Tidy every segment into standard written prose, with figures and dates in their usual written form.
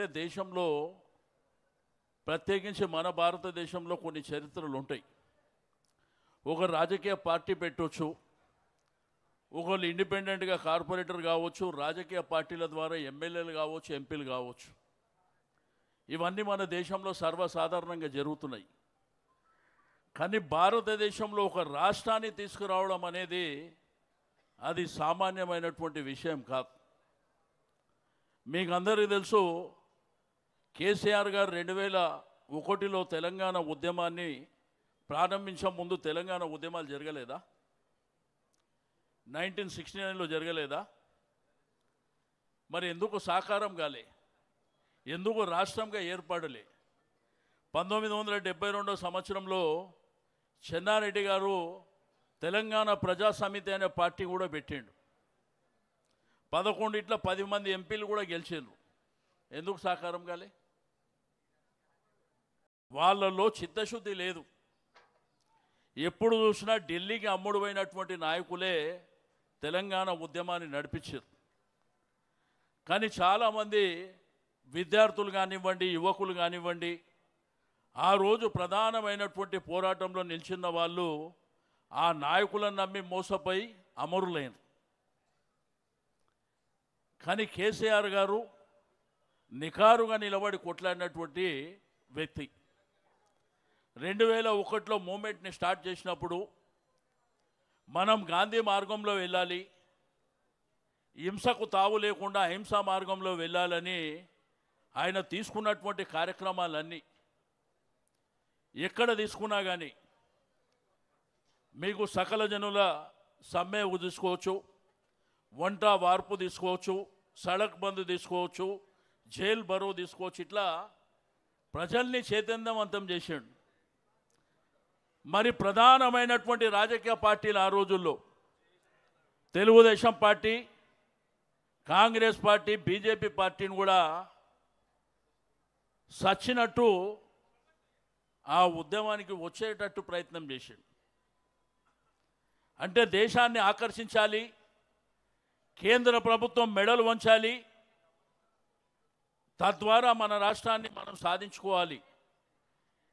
అంటే దేశంలో ప్రత్యేకించి మన భారతదేశంలో కొన్ని చరిత్రలు ఉంటాయి. ఒక రాజకీయ పార్టీ పెట్టవచ్చు, ఒకళ్ళు ఇండిపెండెంట్గా కార్పొరేటర్ కావచ్చు, రాజకీయ పార్టీల ద్వారా ఎమ్మెల్యేలు కావచ్చు, ఎంపీలు కావచ్చు. ఇవన్నీ మన దేశంలో సర్వసాధారణంగా జరుగుతున్నాయి. కానీ భారతదేశంలో ఒక రాష్ట్రాన్ని తీసుకురావడం అనేది అది సామాన్యమైనటువంటి విషయం కాదు. మీకు అందరికీ తెలుసు, కేసీఆర్ గారు 2001లో తెలంగాణ ఉద్యమాన్ని ప్రారంభించే ముందు తెలంగాణ ఉద్యమాలు జరగలేదా? 1969లో జరగలేదా? మరి ఎందుకు సాకారం కాలే? ఎందుకు రాష్ట్రంగా ఏర్పడలే? 1972 సంవత్సరంలో చెన్నారెడ్డి గారు తెలంగాణ ప్రజా సమితి అనే పార్టీ కూడా పెట్టిండు. 11 10 మంది ఎంపీలు కూడా గెలిచిండ్రు. ఎందుకు సాకారం కాలే? వాళ్ళలో చిత్తశుద్ధి లేదు. ఎప్పుడు చూసినా ఢిల్లీకి అమ్ముడుపోయినటువంటి నాయకులే తెలంగాణ ఉద్యమాన్ని నడిపించారు. కానీ చాలామంది విద్యార్థులు కానివ్వండి, యువకులు కానివ్వండి, ఆ రోజు ప్రధానమైనటువంటి పోరాటంలో నిలిచిన వాళ్ళు ఆ నాయకులను నమ్మి మోసపోయి అమరులైన. కానీ కేసీఆర్ గారు నిఖారుగా నిలబడి కొట్లాడినటువంటి వ్యక్తి. 2001లో మూమెంట్ని స్టార్ట్ చేసినప్పుడు మనం గాంధీ మార్గంలో వెళ్ళాలి, హింసకు తావు లేకుండా అహింసా మార్గంలో వెళ్ళాలని ఆయన తీసుకున్నటువంటి కార్యక్రమాలన్నీ ఎక్కడ తీసుకున్నా కానీ మీకు సకల జనుల సమ్మె తీసుకోవచ్చు, వంట వార్పు తీసుకోవచ్చు, సడక్ బంద్ తీసుకోవచ్చు, జైల్ బరో తీసుకోవచ్చు. ఇట్లా ప్రజల్ని చైతన్యవంతం చేశాడు. మరి ప్రధానమైనటువంటి రాజకీయ పార్టీలు ఆ రోజుల్లో Telugu Desam party, Congress party, BJP పార్టీని కూడా సచ్చినట్టు ఆ ఉద్యమానికి వచ్చేటట్టు ప్రయత్నం చేశాడు. అంటే దేశాన్ని ఆకర్షించాలి, కేంద్ర ప్రభుత్వం మెడలు వంచాలి, తద్వారా మన రాష్ట్రాన్ని మనం సాధించుకోవాలి.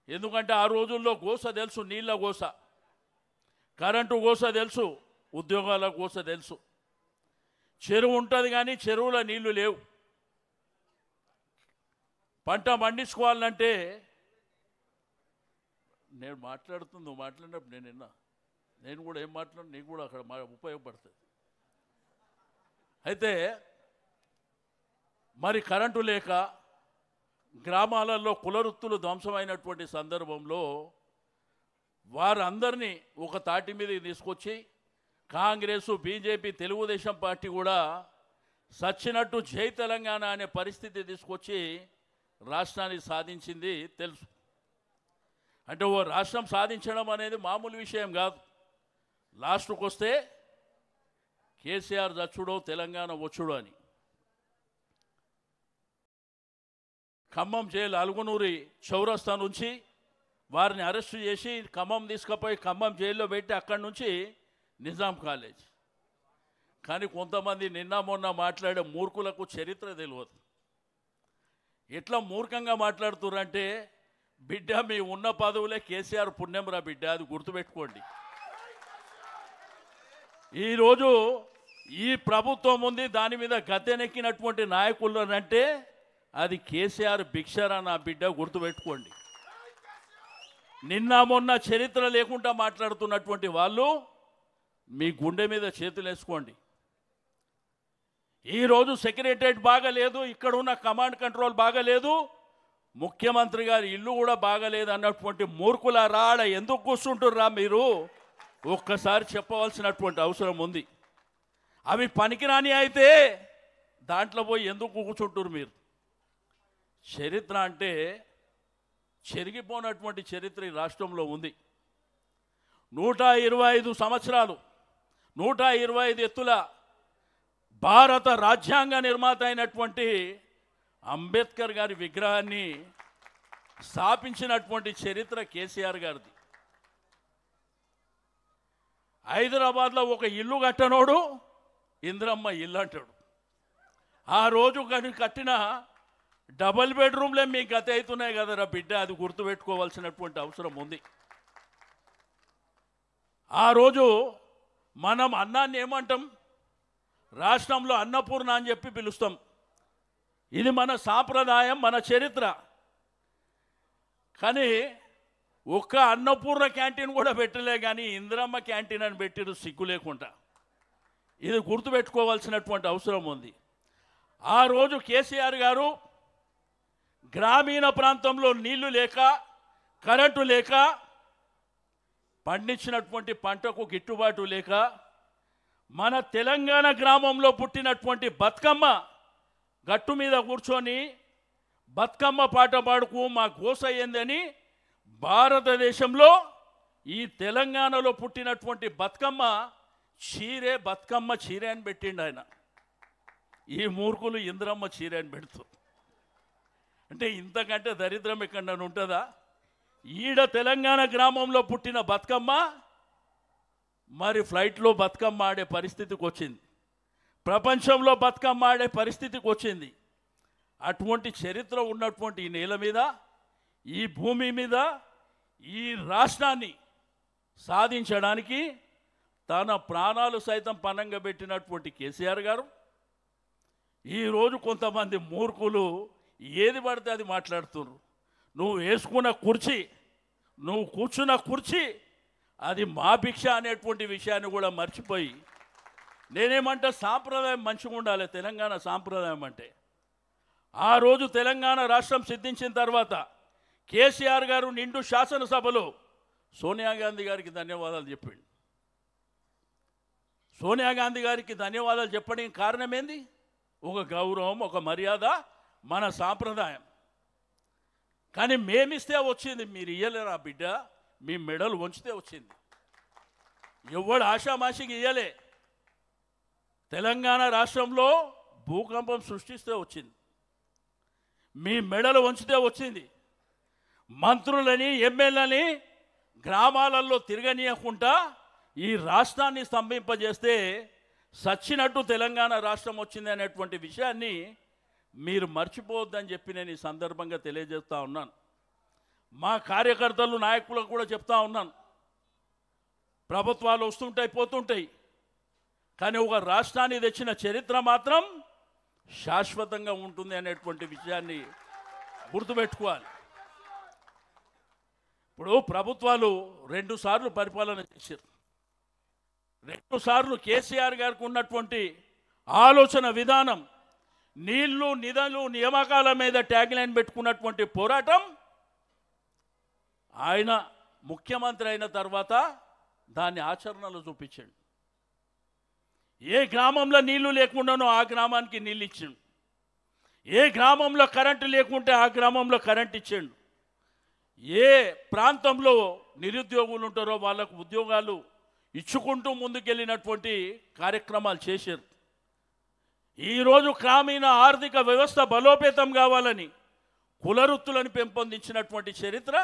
ఎందుకంటే ఆ రోజుల్లో గోస తెలుసు, నీళ్ళ గోస, కరెంటు గోస తెలుసు, ఉద్యోగాల గోస తెలుసు. చెరువు ఉంటుంది కానీ చెరువులో నీళ్లు లేవు. పంట పండించుకోవాలంటే నేను మాట్లాడుతుంది, నువ్వు మాట్లాడినప్పుడు నేను విన్నా, నేను కూడా ఏం మాట్లాడు, నీకు కూడా అక్కడ ఉపయోగపడుతుంది. అయితే మరి కరెంటు లేక గ్రామాలలో కులవృత్తులు ధ్వంసమైనటువంటి సందర్భంలో వారందరినీ ఒక తాటి మీదకి తీసుకొచ్చి కాంగ్రెసు, బీజేపీ, తెలుగుదేశం పార్టీ కూడా సచ్చినట్టు జై తెలంగాణ అనే పరిస్థితి తీసుకొచ్చి రాష్ట్రాన్ని సాధించింది తెలుసు. అంటే ఓ రాష్ట్రం సాధించడం అనేది మామూలు విషయం కాదు. లాస్ట్కి వస్తే కేసీఆర్ చచ్చుడో తెలంగాణ వచ్చుడో అని. ఖమ్మం జైలు అలుగునూరి చౌరస్తా నుంచి వారిని అరెస్టు చేసి ఖమ్మం తీసుకుపోయి ఖమ్మం జైల్లో పెట్టి అక్కడి నుంచి నిజాం కాలేజ్. కానీ కొంతమంది నిన్న మొన్న మాట్లాడే మూర్ఖులకు చరిత్ర తెలియదు. ఎట్లా మూర్ఖంగా మాట్లాడుతున్నారంటే, బిడ్డ మీ ఉన్న పదవులే కేసీఆర్ పుణ్యంరా బిడ్డ, అది గుర్తుపెట్టుకోండి. ఈరోజు ఈ ప్రభుత్వం ఉంది, దాని మీద గద్దెనెక్కినటువంటి నాయకులు అంటే అది కేసీఆర్ భిక్షరా నా బిడ్డ, గుర్తుపెట్టుకోండి. నిన్న మొన్న చరిత్ర లేకుండా మాట్లాడుతున్నటువంటి వాళ్ళు మీ గుండె మీద చేతులు వేసుకోండి. ఈరోజు సెక్రటరియట్ బాగలేదు, ఇక్కడ ఉన్న కమాండ్ కంట్రోల్ బాగలేదు, ముఖ్యమంత్రి గారి ఇల్లు కూడా బాగలేదు అన్నటువంటి మూర్ఖుల రాడ ఎందుకు కూర్చుంటుర్రా మీరు? ఒక్కసారి చెప్పవలసినటువంటి అవసరం ఉంది. అవి పనికిరాని అయితే దాంట్లో పోయి ఎందుకు కూర్చుంటురు మీరు? చరిత్ర అంటే చెరిగిపోయినటువంటి చరిత్ర ఈ రాష్ట్రంలో ఉంది. 125 సంవత్సరాలు, 125 ఎత్తుల భారత రాజ్యాంగ నిర్మాత అయినటువంటి అంబేద్కర్ గారి విగ్రహాన్ని స్థాపించినటువంటి చరిత్ర కేసీఆర్ గారిది. హైదరాబాద్లో ఒక ఇల్లు కట్టనోడు ఇంద్రమ్మ ఇల్లు అంటాడు. ఆ రోజు కట్టిన డబుల్ బెడ్రూమ్లే మీ గత అవుతున్నాయి కదరా బిడ్డ, అది గుర్తుపెట్టుకోవాల్సినటువంటి అవసరం ఉంది. ఆ రోజు మనం అన్నాన్ని ఏమంటాం, రాష్ట్రంలో అన్నపూర్ణ అని చెప్పి పిలుస్తాం. ఇది మన సాంప్రదాయం, మన చరిత్ర. కానీ ఒక్క అన్నపూర్ణ క్యాంటీన్ కూడా పెట్టలే, కానీ ఇందిరమ్మ క్యాంటీన్ అని పెట్టిరు సిగ్గు లేకుండా. ఇది గుర్తుపెట్టుకోవాల్సినటువంటి అవసరం ఉంది. ఆ రోజు కేసీఆర్ గారు గ్రామీణ ప్రాంతంలో నీళ్లు లేక, కరెంటు లేక, పండించినటువంటి పంటకు గిట్టుబాటు లేక, మన తెలంగాణ గ్రామంలో పుట్టినటువంటి బతుకమ్మ గట్టు మీద కూర్చొని బతుకమ్మ పాట పాడుకు మా గోస అయ్యిందని భారతదేశంలో ఈ తెలంగాణలో పుట్టినటువంటి బతుకమ్మ చీరే బతుకమ్మ చీరే అని పెట్టిండు ఆయన. ఈ మూర్ఖులు ఇంద్రమ్మ చీరే అని పెడుతూ, అంటే ఇంతకంటే దరిద్రం ఎక్కడ ఉంటుందా? ఈడ తెలంగాణ గ్రామంలో పుట్టిన బతుకమ్మ మరి ఫ్లైట్లో బతుకమ్మ ఆడే పరిస్థితికి వచ్చింది, ప్రపంచంలో బతుకమ్మ ఆడే పరిస్థితికి వచ్చింది. అటువంటి చరిత్ర ఉన్నటువంటి ఈ నేల మీద, ఈ భూమి మీద, ఈ రాష్ట్రాన్ని సాధించడానికి తన ప్రాణాలు సైతం పణంగా పెట్టినటువంటి కేసీఆర్ గారు ఈరోజు కొంతమంది మూర్ఖులు ఏది పడితే అది మాట్లాడుతున్నారు. నువ్వు వేసుకున్న కుర్చీ, నువ్వు కూర్చున్న కుర్చీ అది మా భిక్ష అనేటువంటి విషయాన్ని కూడా మర్చిపోయి, నేనేమంటే సాంప్రదాయం మంచిగా ఉండాలి. తెలంగాణ సాంప్రదాయం అంటే, ఆ రోజు తెలంగాణ రాష్ట్రం సిద్ధించిన తర్వాత కేసీఆర్ గారు నిండు శాసనసభలో సోనియా గాంధీ గారికి ధన్యవాదాలు చెప్పిండు. సోనియా గాంధీ గారికి ధన్యవాదాలు చెప్పడానికి కారణం ఏంది? ఒక గౌరవం, ఒక మర్యాద, మన సాంప్రదాయం. కానీ మేమిస్తే వచ్చింది, మీరు ఇయ్యలేరా బిడ్డ? మీ మెడలు వంచితే వచ్చింది. ఎవడు ఆషామాషికి ఇయ్యలే. తెలంగాణ రాష్ట్రంలో భూకంపం సృష్టిస్తే వచ్చింది, మీ మెడలు వంచితే వచ్చింది. మంత్రులని, ఎమ్మెల్యేలని గ్రామాలలో తిరగనీయకుండా ఈ రాష్ట్రాన్ని స్తంభింపజేస్తే సచ్చినట్టు తెలంగాణ రాష్ట్రం వచ్చింది అనేటువంటి విషయాన్ని మీరు మర్చిపోవద్దని చెప్పి నేను ఈ సందర్భంగా తెలియజేస్తూ ఉన్నాను. మా కార్యకర్తలు, నాయకులకు కూడా చెప్తా ఉన్నాను, ప్రభుత్వాలు వస్తుంటాయి, పోతుంటాయి, కానీ ఒక రాష్ట్రాన్ని తెచ్చిన చరిత్ర మాత్రం శాశ్వతంగా ఉంటుంది అనేటువంటి విషయాన్ని గుర్తుపెట్టుకోవాలి. ఇప్పుడు ప్రభుత్వాలు 2 సార్లు పరిపాలన చేశారు. 2 సార్లు కేసీఆర్ గారికి ఉన్నటువంటి ఆలోచన విధానం, నీళ్లు, నిధులు, నియామకాల మీద ట్యాగ్ లైన్ పెట్టుకున్నటువంటి పోరాటం ఆయన ముఖ్యమంత్రి అయిన తర్వాత దాన్ని ఆచరణలో చూపించాడు. ఏ గ్రామంలో నీళ్లు లేకుండానో ఆ గ్రామానికి నీళ్ళు ఇచ్చాడు. ఏ గ్రామంలో కరెంటు లేకుంటే ఆ గ్రామంలో కరెంట్ ఇచ్చాడు. ఏ ప్రాంతంలో నిరుద్యోగులు ఉంటారో వాళ్ళకు ఉద్యోగాలు ఇచ్చుకుంటూ ముందుకెళ్ళినటువంటి కార్యక్రమాలు చేశారు. ఈరోజు గ్రామీణ ఆర్థిక వ్యవస్థ బలోపేతం కావాలని కులవృత్తులను పెంపొందించినటువంటి చరిత్ర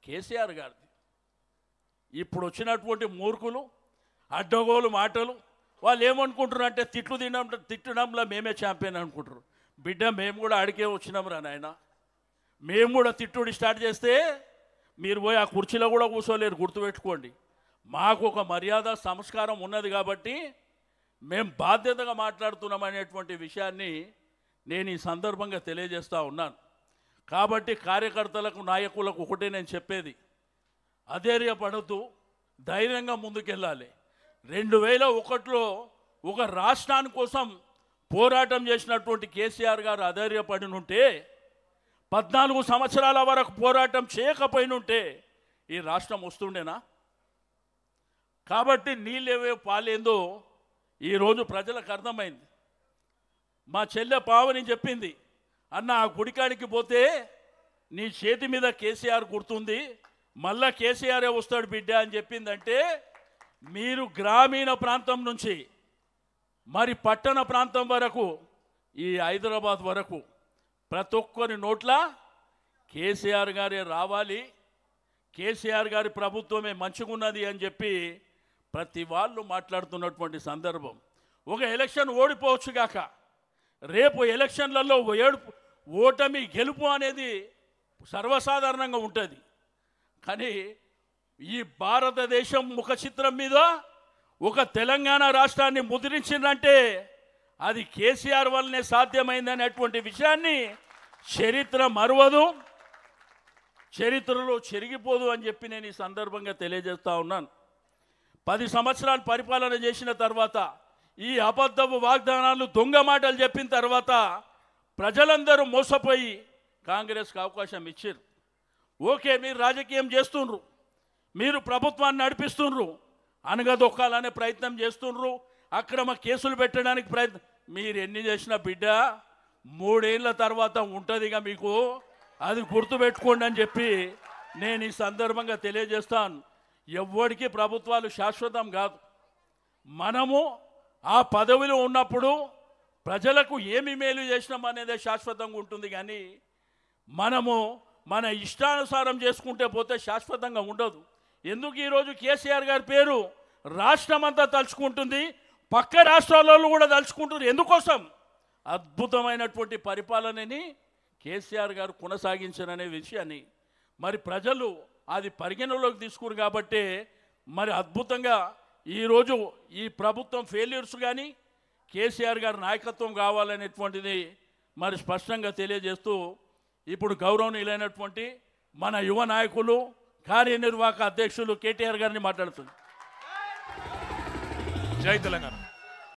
కేసీఆర్ గారిది. ఇప్పుడు వచ్చినటువంటి మూర్ఖులు, అడ్డగోలు మాటలు, వాళ్ళు ఏమనుకుంటారు అంటే తిట్టడంలో మేమే ఛాంపియన్ అనుకుంటారు. బిడ్డ, మేము కూడా అడిగే వచ్చినాం రా నాయన. మేము కూడా తిట్టుడి స్టార్ట్ చేస్తే మీరు పోయి ఆ కుర్చీలో కూడా కూర్చోలేరు, గుర్తుపెట్టుకోండి. మాకు ఒక మర్యాద, సంస్కారం ఉన్నది కాబట్టి మేము బాధ్యతగా మాట్లాడుతున్నాం అనేటువంటి విషయాన్ని నేను ఈ సందర్భంగా తెలియజేస్తూ ఉన్నాను. కాబట్టి కార్యకర్తలకు, నాయకులకు ఒకటే నేను చెప్పేది, అధైర్యపడుతూ ధైర్యంగా ముందుకెళ్ళాలి. 2001లో ఒక రాష్ట్రాని కోసం పోరాటం చేసినటువంటి కేసీఆర్ గారు అధైర్యపడినుంటే, 14 సంవత్సరాల వరకు పోరాటం చేయకపోయినుంటే ఈ రాష్ట్రం వస్తుండేనా? కాబట్టి నీళ్ళేవే పాలేందో ఈరోజు ప్రజలకు అర్థమైంది. మా చెల్లె పావని చెప్పింది, అన్న ఆ గుడికాడికి పోతే నీ చేతి మీద కేసీఆర్ గుర్తుంది, మళ్ళా కేసీఆరే వస్తాడు బిడ్డ అని చెప్పిందంటే, మీరు గ్రామీణ ప్రాంతం నుంచి మరి పట్టణ ప్రాంతం వరకు, ఈ హైదరాబాద్ వరకు ప్రతి ఒక్కరి నోట్ల కేసీఆర్ గారే రావాలి, కేసీఆర్ గారి ప్రభుత్వమే మంచిగున్నది అని చెప్పి ప్రతి వాళ్ళు మాట్లాడుతున్నటువంటి సందర్భం. ఒక ఎలక్షన్ ఓడిపోవచ్చు కాక, రేపు ఎలక్షన్లలో ఓటమి గెలుపు అనేది సర్వసాధారణంగా ఉంటుంది. కానీ ఈ భారతదేశం ముఖ చిత్రం మీద ఒక తెలంగాణ రాష్ట్రాన్ని ముద్రించిందంటే అది కేసీఆర్ వల్లనే సాధ్యమైందనేటువంటి విషయాన్ని చరిత్ర మరువదు, చరిత్రలో చెరిగిపోదు అని చెప్పి నేను ఈ సందర్భంగా తెలియజేస్తా ఉన్నాను. 10 సంవత్సరాలు పరిపాలన చేసిన తర్వాత ఈ అబద్ధపు వాగ్దానాలు దొంగ మాటలు చెప్పిన తర్వాత ప్రజలందరూ మోసపోయి కాంగ్రెస్కి అవకాశం ఇచ్చారు. ఓకే, మీరు రాజకీయం చేస్తుండ్రు, మీరు ప్రభుత్వాన్ని నడిపిస్తుండ్రు, అనగదొక్కాలనే ప్రయత్నం చేస్తుండ్రు, అక్రమ కేసులు పెట్టడానికి ప్రయత్నం. మీరు ఎన్ని చేసినా బిడ్డ 3 ఏళ్ళ తర్వాత ఉంటుందిగా మీకు, అది గుర్తుపెట్టుకోండి అని చెప్పి నేను ఈ సందర్భంగా తెలియజేస్తాను. ఎవ్వడికి ప్రభుత్వాలు శాశ్వతం కాదు. మనము ఆ పదవిలో ఉన్నప్పుడు ప్రజలకు ఏమి మేలు చేసినాం అనేదే శాశ్వతంగా ఉంటుంది. కానీ మనము మన ఇష్టానుసారం చేసుకుంటే పోతే శాశ్వతంగా ఉండదు. ఎందుకు ఈరోజు కేసీఆర్ గారి పేరు రాష్ట్రమంతా తలుచుకుంటుంది, పక్క రాష్ట్రాలలో కూడా తలుచుకుంటుంది. ఎందుకోసం? అద్భుతమైనటువంటి పరిపాలనని కేసీఆర్ గారు కొనసాగించారనే విషయాన్ని మరి ప్రజలు అది పరిగణలోకి తీసుకురు. కాబట్టి మరి అద్భుతంగా ఈరోజు ఈ ప్రభుత్వం ఫెయిల్యూర్స్ కానీ కేసీఆర్ గారి నాయకత్వం కావాలనేటువంటిది మరి స్పష్టంగా తెలియజేస్తూ ఇప్పుడు గౌరవనీయులైనటువంటి మన యువ నాయకులు కార్యనిర్వాహక అధ్యక్షులు కేటీఆర్ గారిని మాట్లాడుతున్నారు. జై తెలంగాణ.